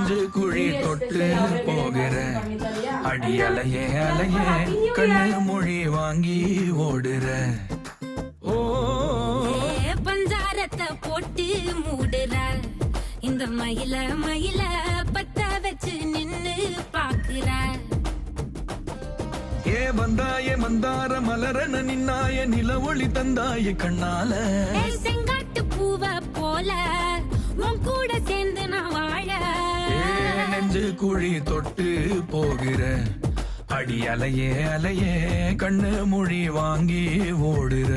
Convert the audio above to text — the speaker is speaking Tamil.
நெஞ்சு குழி தொட்டு போகிற அடி அலையே அலையே கண்ணு மொழி வாங்கி ஓடுற ஓ பஞ்சாரத்தை போட்டு மூடுற இந்த மயில மயில பத்த வச்சு நின்னு பாக்குற ஏ வந்தாய மந்தார மலரன நின்னாய நில ஒளி தந்தாய கண்ணால செங்காட்டு பூவ போல உன் கூட சேர்ந்து நான் வாழ நெஞ்சு குழி தொட்டு போகிற அடி அலையே அலையே கண்ணு மொழி வாங்கி ஓடுற